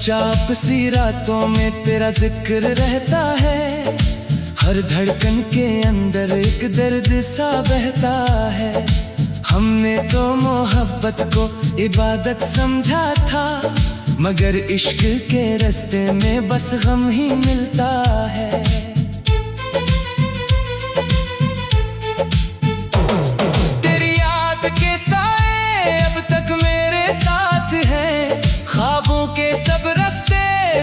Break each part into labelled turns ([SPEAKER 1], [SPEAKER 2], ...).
[SPEAKER 1] चुपचाप सी रातों में तेरा जिक्र रहता है, हर धड़कन के अंदर एक दर्द सा बहता है। हमने तो मोहब्बत को इबादत समझा था, मगर इश्क के रास्ते में बस गम ही मिलता है। तेरी याद के साए अब तक मेरे साथ हैं, ख्वाबों के सब रास्ते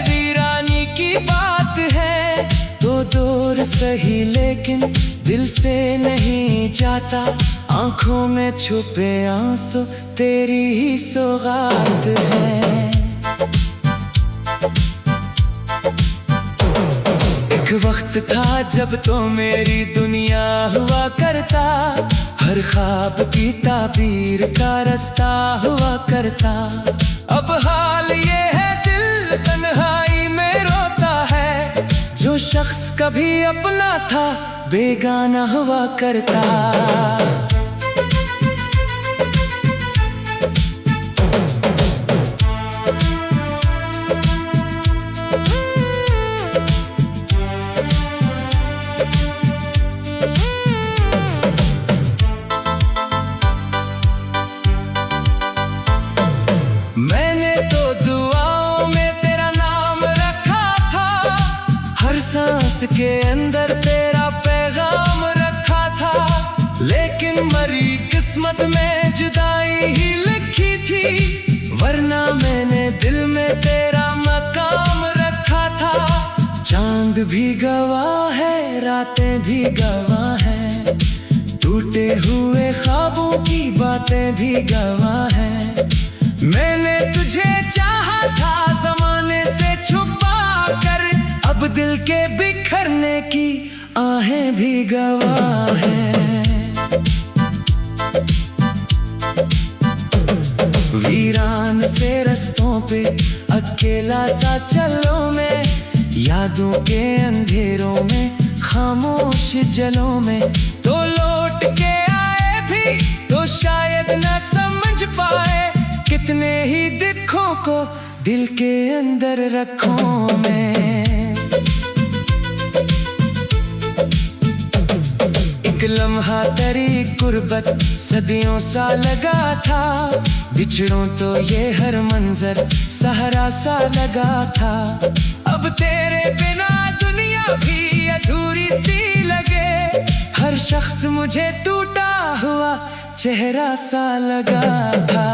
[SPEAKER 1] वीरानी की बात है। तो दूर सही लेकिन दिल से नहीं जाता, आंखों में छुपे आंसू तेरी ही सौगात है। एक वक्त था जब तो मेरी दुनिया हुआ करता, हर ख्वाब की ताबीर का रास्ता हुआ करता। अब हाल ये है दिल तन्हाई में रोता है, जो शख्स कभी अपना था बेगाना हुआ करता। मैंने तो दुआओं में तेरा नाम रखा था, हर सांस के अंदर तेरा पैगाम रखा था। लेकिन मरी किस्मत में जुदाई ही लिखी थी, वरना मैंने दिल में तेरा मकाम रखा था। चांद भी गवाह है, रातें भी गवाह हैं, टूटे हुए ख्वाबों की बातें भी गवाह हैं। मैंने तुझे चाहा था ज़माने से छुपा कर, अब दिल के बिखरने की आहें भी गवाह हैं। वीरान से रस्तों पे अकेला सा चलो मैं, यादों के अंधेरों में खामोश जलों में। तो लौट के आए भी तो शायद न समझ पाए, कितने ही दुखों को दिल के अंदर रखूं मैं। एक लम्हा तेरी गुर्बत सदियों सा लगा था, बिछड़ों तो ये हर मंजर सहारा सा लगा था। अब तेरे बिना दुनिया भी अधूरी सी लगे, हर शख्स मुझे टूटा हुआ चेहरा सा लगा था।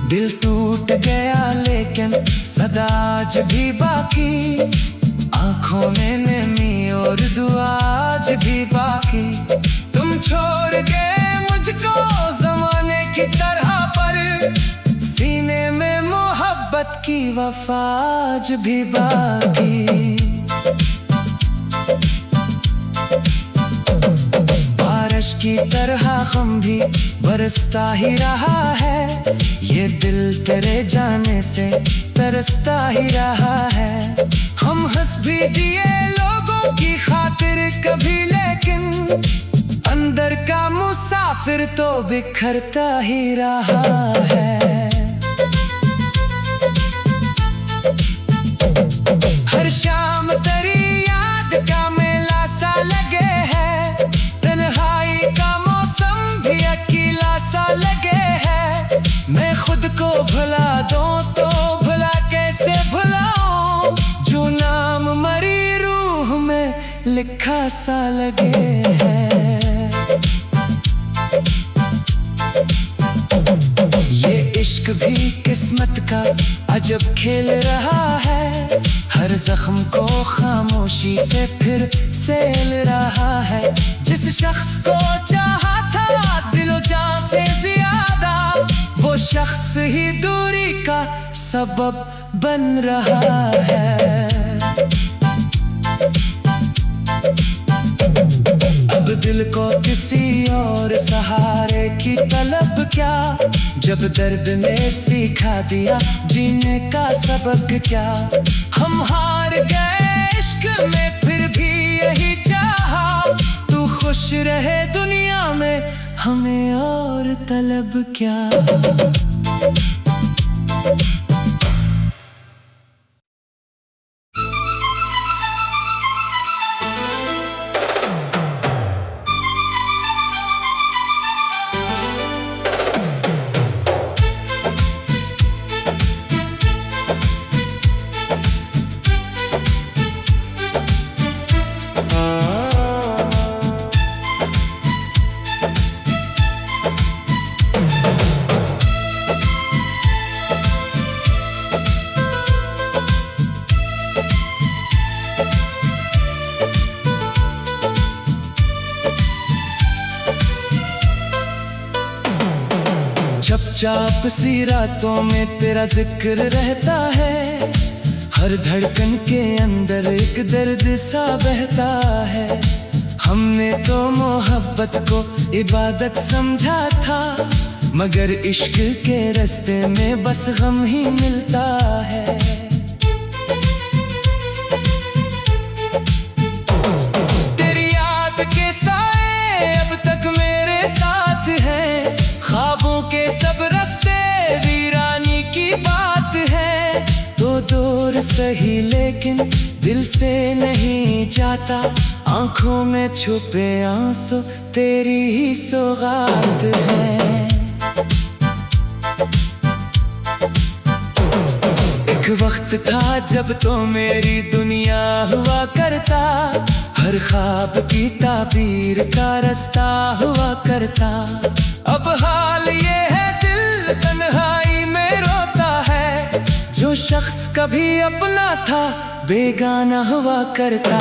[SPEAKER 1] दिल टूट गया लेकिन सदा आज भी बाकी, आंखों में नमी और दुआ आज भी बाकी। तुम छोड़ गए मुझको ज़माने की तरह पर, सीने में मोहब्बत की वफा आज भी बाकी। बारिश की तरह गम भी बरसता ही रहा है, ये दिल तेरे जाने से तरसता ही रहा है। हम हंस भी दिए लोगों की खातिर कभी, लेकिन अंदर का मुसाफिर तो बिखरता ही रहा है। हर शाम तेरी याद का मेला सा लगे है, तन्हाई का मौसम भी अकेला सा लगे है। मैं खुद को भुला दूं तो भुला कैसे भुलाऊं, जो नाम मरी रूह में लिखा सा लगे है। ये इश्क भी किस्मत का अजब खेल रहा है, हर जख्म को खामोशी से फिर सेल रहा है। जिस शख्स को चाहा था दिलो जान से ज्यादा, वो शख्स ही दूरी का सबब बन रहा है। अब दिल को किसी और सहारे की तलब क्या, जब दर्द ने सिखा दिया जीने का सबक क्या। हम हार गए इश्क में फिर भी यही चाहा, तू खुश रहे दुनिया में हमें और तलब क्या। चुपचाप सी रातों में तेरा जिक्र रहता है, हर धड़कन के अंदर एक दर्द सा बहता है। हमने तो मोहब्बत को इबादत समझा था, मगर इश्क के रास्ते में बस गम ही मिलता है। तेरी याद के साए अब तक मेरे साथ हैं, ख्वाबों के सब रास्ते वीरानी की बात है। तो दूर सही लेकिन दिल से नहीं जाता, आंखों में छुपे आंसू तेरी ही सौगात है। एक वक्त था जब तो मेरी दुनिया हुआ करता, हर ख्वाब की ताबीर का रास्ता हुआ करता। अब हाल ये है दिल तन्हाई में रोता है, जो शख्स कभी अपना था बेगाना हुआ करता।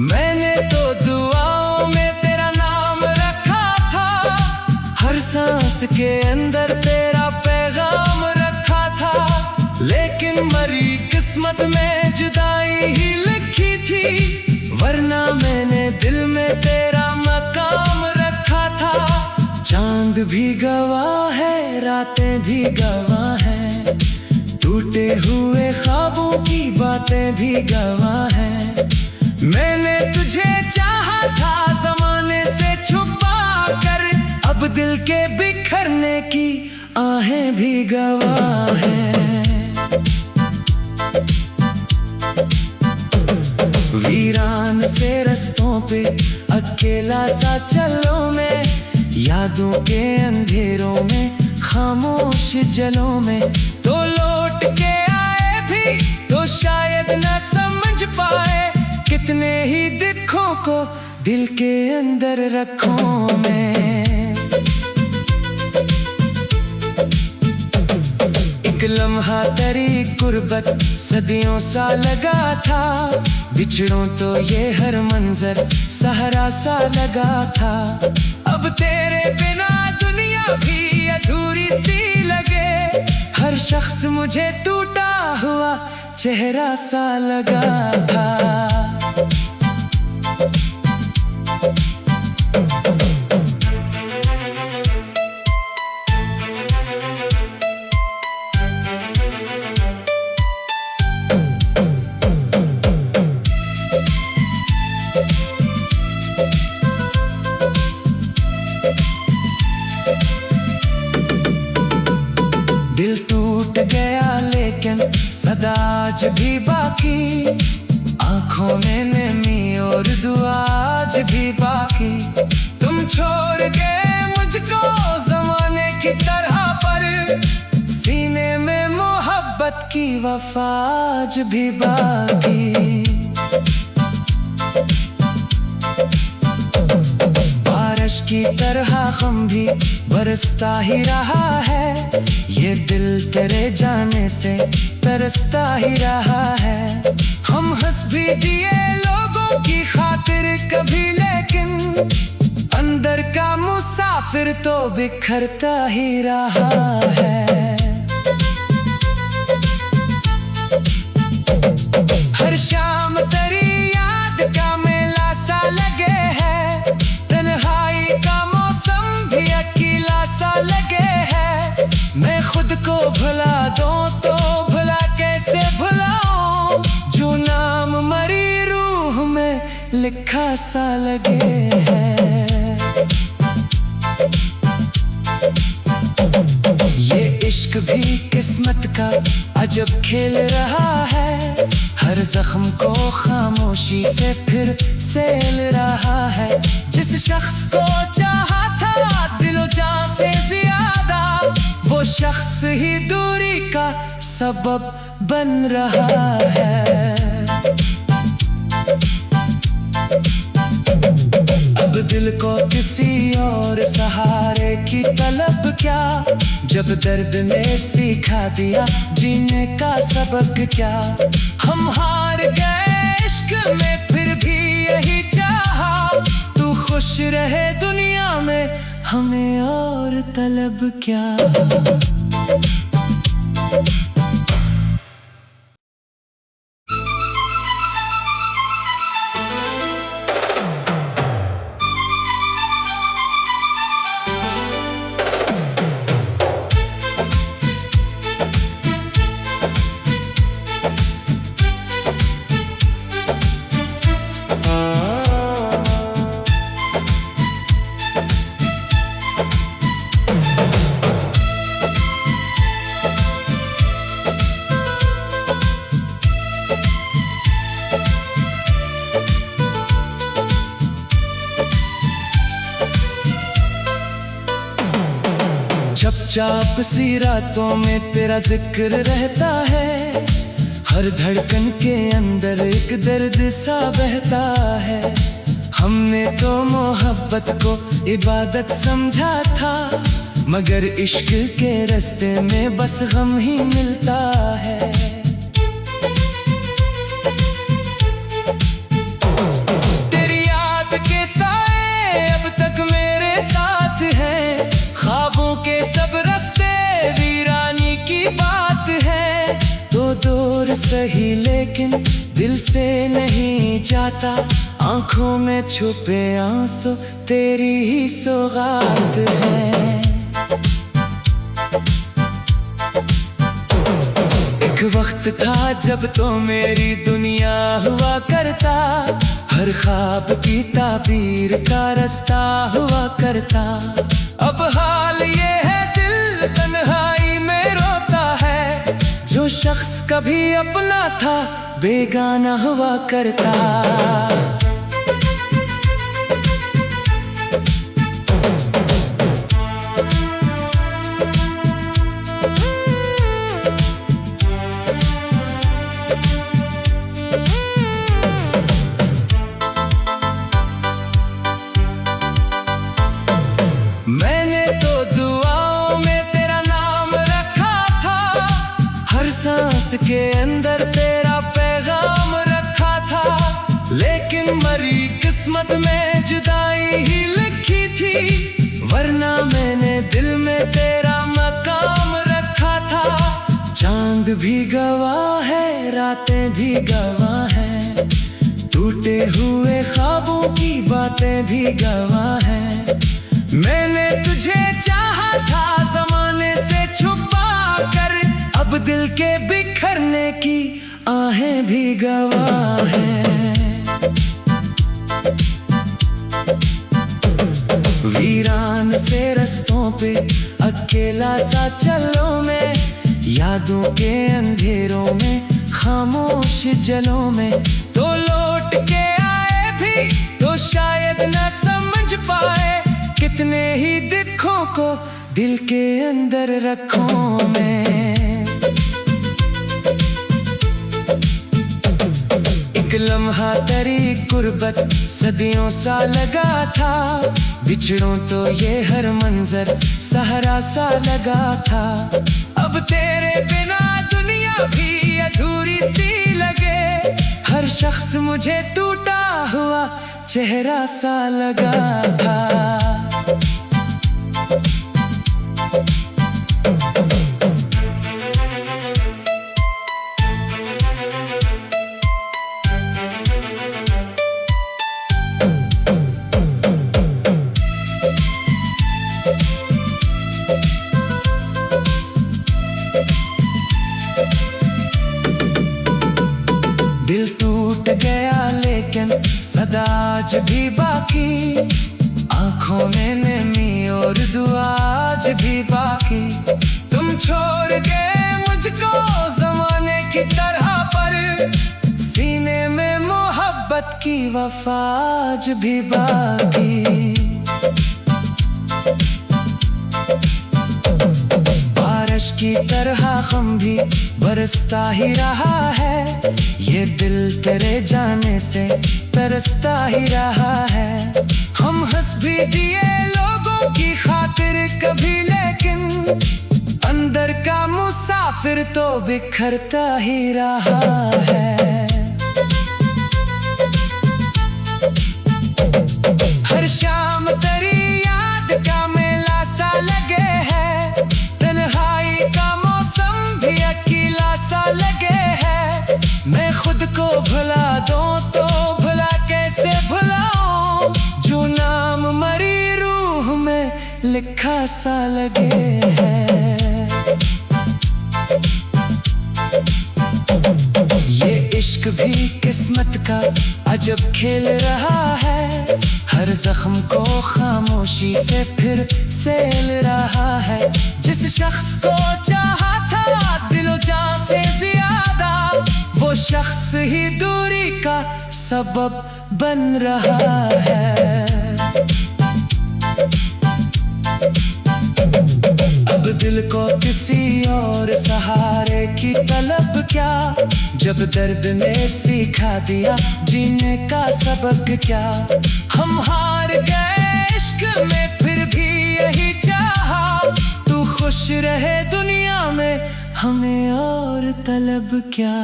[SPEAKER 1] मैंने तो दुआओं में तेरा नाम रखा था, हर सांस के अंदर तेरा पैगाम रखा था। लेकिन मरी किस्मत में जुदाई ही लिखी थी, वरना मैंने दिल में तेरा मकाम रखा था। चांद भी गवाह है, रातें भी गवाह हैं, टूटे हुए ख्वाबों की बातें भी गवाह हैं। मैंने तुझे चाहा था ज़माने से छुपा कर, अब दिल के बिखरने की आहें भी गवाह हैं। वीरान से रस्तों पे अकेला सा चलो मैं, यादों के अंधेरों में खामोश जलों में। तो लौट के आए भी तो शायद न समझ पाए, कितने ही दुखों को दिल के अंदर रखूं मैं। एक लम्हा तेरी गुर्बत सदियों सा लगा था, बिछड़ों तो ये हर मंजर सहारा सा लगा था। अब तेरे बिना दुनिया भी अधूरी सी लगे, हर शख्स मुझे टूटा हुआ चेहरा सा लगा था। दिल टूट गया लेकिन सदा आज भी बाकी, आंखों में नमी और दुआ आज भी बाकी। तुम छोड़ गए मुझको ज़माने की तरह पर, सीने में मोहब्बत की वफा आज भी बाकी। बारिश की तरह गम भी बरसता ही रहा है। ये दिल तेरे जाने से तरसता ही रहा है। हम हंस भी दिए लोगों की खातिर कभी, लेकिन अंदर का मुसाफिर तो बिखरता ही रहा है। हर शाम तेरी याद का मेला सा लगे है, तन्हाई का मौसम भी अकेला सा लगे है। मैं खुद को भुला दूं तो भुला कैसे भुलाऊं, जो नाम मरी रूह में लिखा सा लगे है। ये इश्क भी किस्मत का अजब खेल रहा है। हर जख्म को खामोशी से फिर सेल रहा है। जिस शख्स को चाहा था दिलो जान से ज्यादा, वो शख्स ही दूरी का सबब बन रहा है। अब दिल को किसी और सहारे की तलब क्या, जब दर्द ने सिखा दिया जीने का सबक क्या। हम हार गए इश्क में फिर भी यही चाहा, तू खुश रहे दुनिया में हमें और तलब क्या। चुपचाप सी रातों में तेरा जिक्र रहता है। हर धड़कन के अंदर एक दर्द सा बहता है। हमने तो मोहब्बत को इबादत समझा था, मगर इश्क के रास्ते में बस गम ही मिलता है। तेरी याद के साए अब तक मेरे साथ हैं, ख्वाबों के सब रास्ते वीरानी की बात है। तो दूर सही लेकिन दिल से नहीं जाता, आंखों में छुपे आंसू तेरी ही सौगात है। एक वक्त था जब तो मेरी दुनिया हुआ करता, हर ख्वाब की ताबीर का रास्ता हुआ करता। अब हाल ये है दिल तन्हाई में रोता है, जो शख्स कभी अपना था बेगाना हुआ करता। मैंने तो दुआओं में तेरा नाम रखा था, हर सांस के अंदर तेरा पैगाम रखा था। लेकिन मरी किस्मत में जुदाई ही लिखी थी, वरना मैंने दिल में तेरा मकाम रखा था। चांद भी गवाह है, रातें भी गवाह हैं, टूटे हुए ख्वाबों की बातें भी गवाह हैं। मैंने तुझे चाहा था ज़माने से छुपा कर, अब दिल के बिखरने की आहें भी गवाह हैं। वीरान से रस्तों पे अकेला सा चलो मैं, यादों के अंधेरों में खामोश जलों में। तो लौट के आए भी तो शायद न समझ पाए, कितने ही दुखों को दिल के अंदर रखूं मैं। एक एक लम्हा तेरी गुर्बत सदियों सा लगा था, बिछड़ों तो ये हर मंजर सहारा सा लगा था। अब तेरे बिना दुनिया भी अधूरी सी लगे, हर शख्स मुझे टूटा हुआ चेहरा सा लगा था। दिल टूट गया लेकिन सदा आज भी बाकी, आंखों में नमी और दुआ आज भी बाकी। तुम छोड़ गए मुझको ज़माने की तरह, पर सीने में मोहब्बत की वफा आज भी बाकी। बारिश की तरह गम भी बरसता ही रहा है, ये दिल तेरे जाने से तरसता ही रहा है। हम हंस भी दिए लोगों की खातिर कभी, लेकिन अंदर का मुसाफिर तो बिखरता ही रहा है। हर शाम तेरी याद का मेला सा लगे है, तन्हाई का मौसम भी अकेला सा लगे है। मैं खुद को भुला दूं तो भुला कैसे भुलाऊं, जो नाम मरी रूह में लिखा सा लगे है। ये इश्क भी किस्मत का अजब खेल रहा है, हर जख्म को खामोशी से फिर सेल रहा है। जिस शख्स को चाहा था दिलो जान से ज्यादा, वो शख्स ही दूरी का सबब बन रहा है। अब दिल को किसी और सहारे की तलब क्या, जब दर्द ने सिखा दिया जीने का सबक क्या। हम हार गए इश्क में फिर भी यही चाहा, तू खुश रहे दुनिया में हमें और तलब क्या।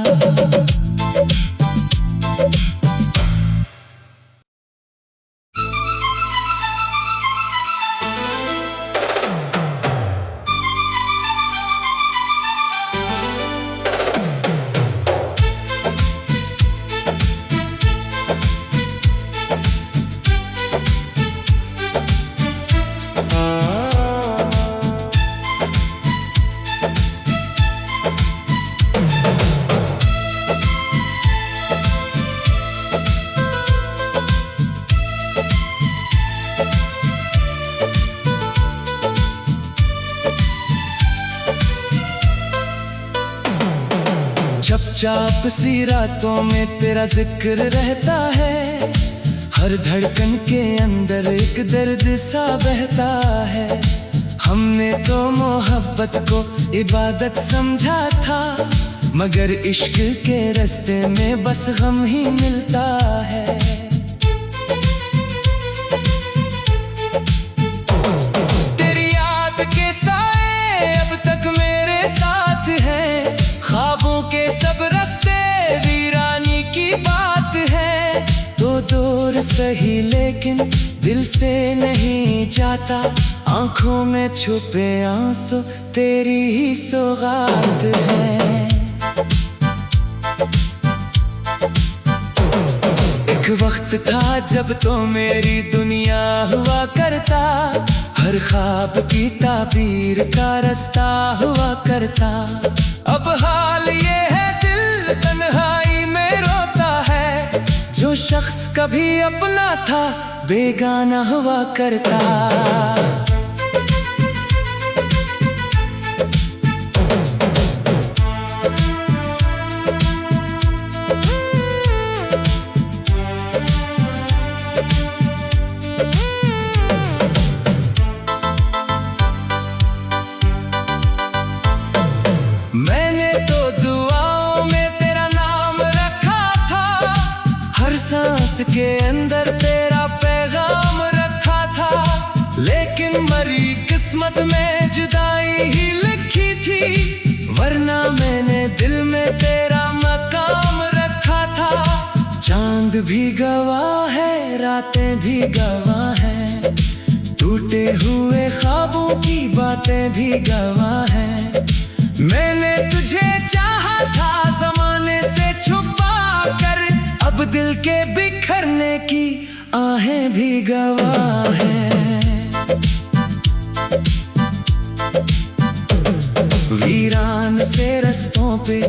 [SPEAKER 1] चुपचाप सी रातों में तेरा जिक्र रहता है, हर धड़कन के अंदर एक दर्द सा बहता है। हमने तो मोहब्बत को इबादत समझा था, मगर इश्क के रास्ते में बस गम ही मिलता है। तेरी याद के साए अब तक मेरे साथ हैं, ख्वाबों के सब रास्ते वीरानी की बात है। तो दूर सही लेकिन दिल से नहीं जाता, आंखों में छुपे आंसू तेरी ही सौगात है। एक वक्त था जब तो मेरी दुनिया हुआ करता, हर ख्वाब की ताबीर का रास्ता हुआ करता। अब हाल ये है दिल तन्हाई में रोता है, जो शख्स कभी अपना था बेगाना हुआ करता। मैंने तो दुआओं में तेरा नाम रखा था, किस्मत में जुदाई ही लिखी थी, वरना मैंने दिल में तेरा मकाम रखा था। चांद भी गवाह है, रातें भी गवाह हैं, टूटे हुए ख्वाबों की बातें भी गवाह हैं। मैंने तुझे चाहा था ज़माने से छुपा कर, अब दिल के बिखरने की आहें भी गवाह हैं। वीरान से रस्तों पे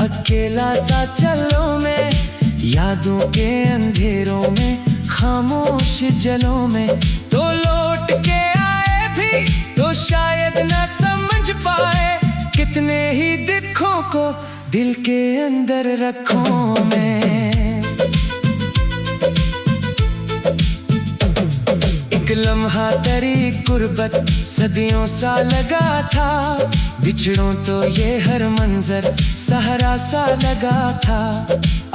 [SPEAKER 1] अकेला सा चलो मैं, यादों के अंधेरों में खामोश जलों में। तो लौट के आए भी तो शायद न समझ पाए, कितने ही दुखों को दिल के अंदर रखूं मैं। एक लम्हा तेरी कुर्बत सदियों सा लगा था, बिछड़ों तो ये हर मंजर सहारा सा लगा था।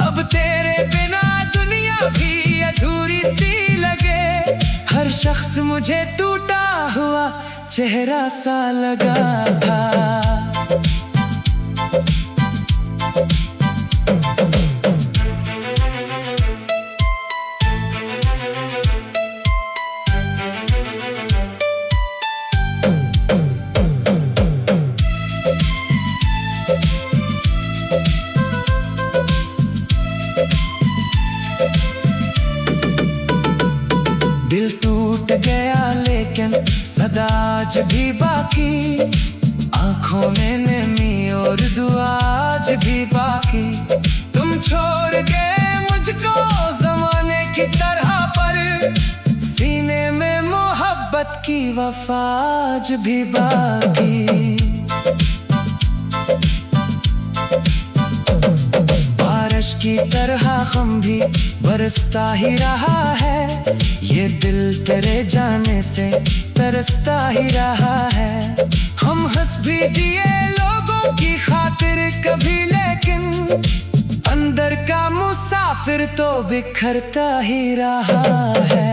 [SPEAKER 1] अब तेरे बिना दुनिया भी अधूरी सी लगे, हर शख्स मुझे टूटा हुआ चेहरा सा लगा था। दिल टूट गया लेकिन सदा आज भी बाकी, आंखों में नमी और दुआ आज भी बाकी। तुम छोड़ गए मुझको ज़माने की तरह, पर सीने में मोहब्बत की वफा आज भी बाकी। बारिश की तरह गम भी बरसता ही रहा है, ये दिल तेरे जाने से तरसता ही रहा है। हम हंस भी दिए लोगों की खातिर कभी, लेकिन अंदर का मुसाफिर तो बिखरता ही रहा है।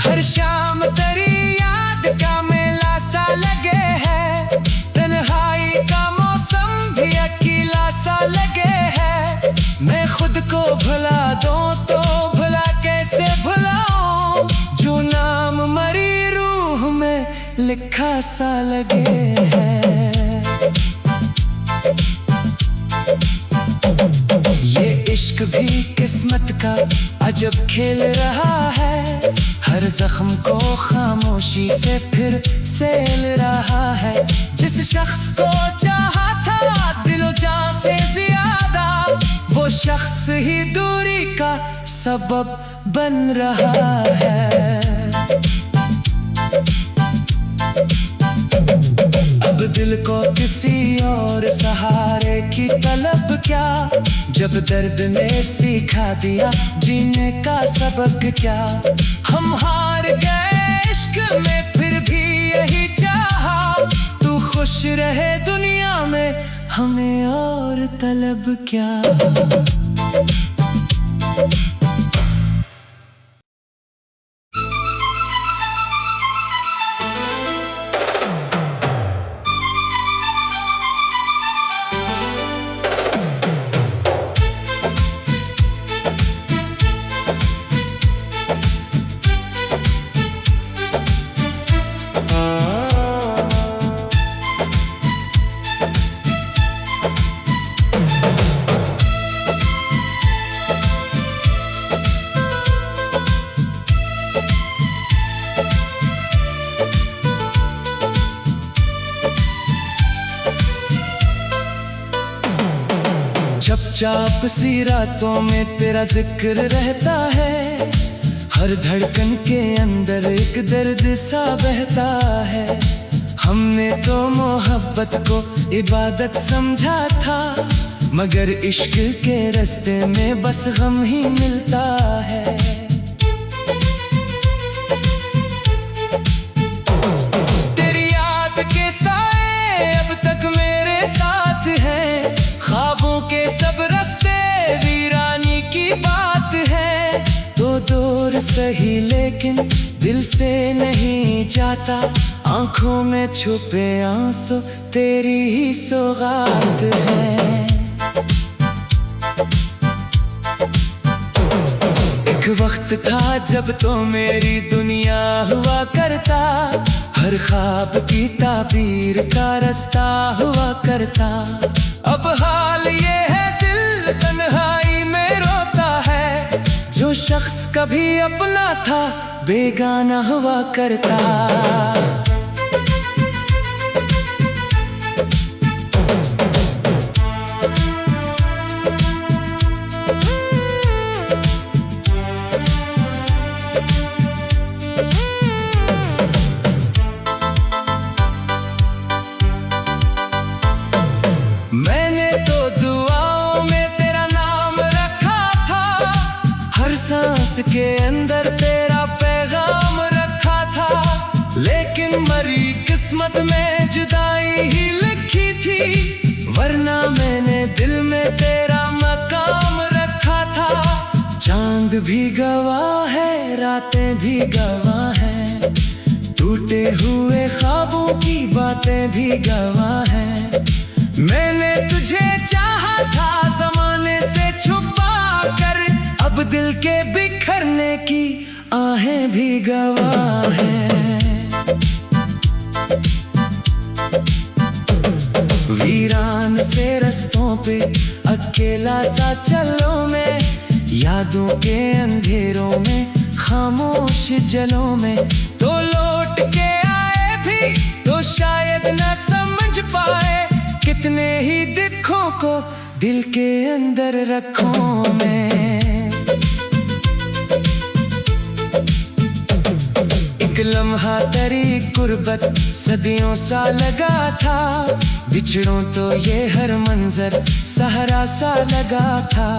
[SPEAKER 1] हर शाम तेरी याद का मेला सा लगे है, तन्हाई का मौसम भी अकेला सा लगे है। मैं खुद को भुला दूं तो भुला कैसे भुलाऊं, जो नाम मरी रूह में लिखा सा लगे है। ये इश्क भी किस्मत का अजब खेल रहा है, हर जख्म को खामोशी से फिर सेल रहा है। जिस शख्स को चाहा था दिलो जान से ज्यादा, वो शख्स ही दूरी का सबब बन रहा है। अब दिल को किसी और सहारे की तलब क्या, जब दर्द ने सिखा दिया जीने का सबक क्या। हम हार गए इश्क में फिर भी यही चाहा, तू खुश रहे दुनिया में हमें और तलब क्या। चुपचाप सी रातों में तेरा जिक्र रहता है, हर धड़कन के अंदर एक दर्द सा बहता है। हमने तो मोहब्बत को इबादत समझा था, मगर इश्क के रास्ते में बस गम ही मिलता है। तेरी याद के साए अब तक मेरे साथ हैं, ख्वाबों के सब रास्ते वीरानी की बात है। तो दूर सही दिल से नहीं जाता, आंखों में छुपे आंसू तेरी ही सौगात है। एक वक्त था जब तो मेरी दुनिया हुआ करता, हर ख्वाब की ताबीर का रास्ता हुआ करता। अब हाल ये है दिल तन्हाई में रोता है, जो शख्स कभी अपना था बेगाना हुआ करता। मैंने तो दुआओं में तेरा नाम रखा था, हर सांस के अंदर तेरा पैगाम रखा था। लेकिन मरी किस्मत में जुदाई ही लिखी थी, वरना मैंने दिल में तेरा मकाम रखा था। चांद भी गवाह है, रातें भी गवाह हैं, टूटे हुए ख्वाबों की बातें भी गवाह हैं। मैंने तुझे चाहा था ज़माने से छुपा कर, अब दिल के बिखरने की आहें भी गवाह हैं। वीरान से रस्तों पे अकेला सा चलो मैं, यादों के अंधेरों में खामोश जलों में। तो लौट के आए भी तो शायद न समझ पाए, कितने ही दुखों को दिल के अंदर रखूं मैं। एक लम्हा तेरी गुर्बत सदियों सा लगा था, बिछड़ों तो ये हर मंजर सहारा सा लगा था।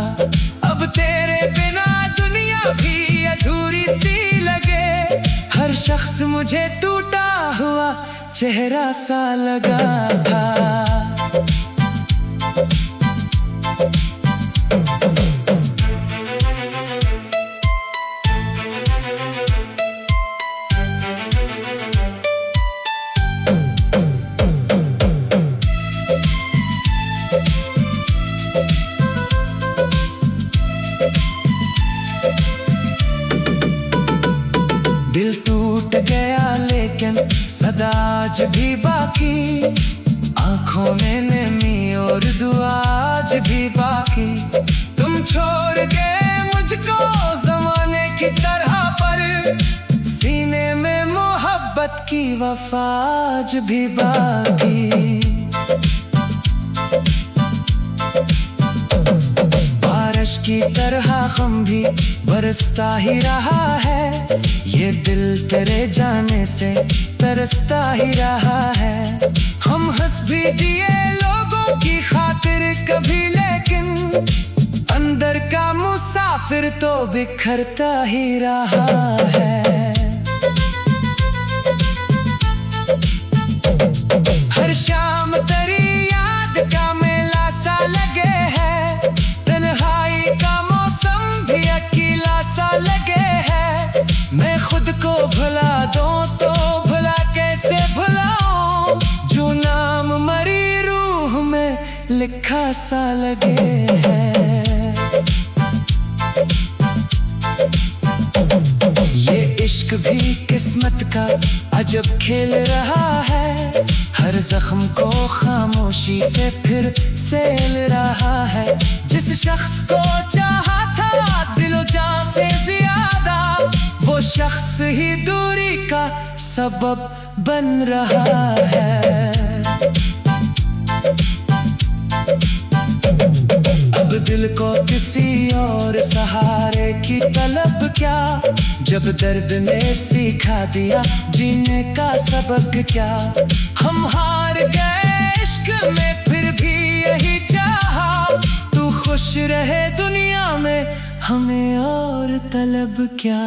[SPEAKER 1] अब तेरे बिना दुनिया भी अधूरी सी लगे, हर शख्स मुझे टूटा हुआ चेहरा सा लगा था। दिल टूट गया लेकिन सदा आज भी बाकी, आंखों में नमी और दुआ आज भी बाकी। तुम छोड़ गए मुझको ज़माने की तरह पर, सीने में मोहब्बत की वफा आज भी बाकी। बारिश की तरह गम भी बरसता ही रहा है, ये दिल तेरे जाने से तरसता ही रहा है। हम हंस भी दिए लोगों की खातिर कभी, लेकिन अंदर का मुसाफिर तो बिखरता ही रहा है। हर शाम तेरी याद का मेला सा लगे है, तन्हाई का मौसम भी अकेला सा लगे है। मैं खुद को भुला दूं तो भुला कैसे भुलाऊं, जो नाम मरी रूह में लिखा सा लगे है। ये इश्क भी किस्मत का अजब खेल रहा है, हर जख्म को खामोशी से फिर सेल रहा है। जिस शख्स को चाहा था दिलो जान से ज्यादा, वो शख्स ही दूरी का सबब बन रहा है। अब दिल को किसी और सहारे की तलब क्या, जब दर्द ने सिखा दिया जीने का सबक क्या। हम हार गए इश्क में फिर भी यही चाहा, तू खुश रहे दुनिया में हमें और तलब क्या।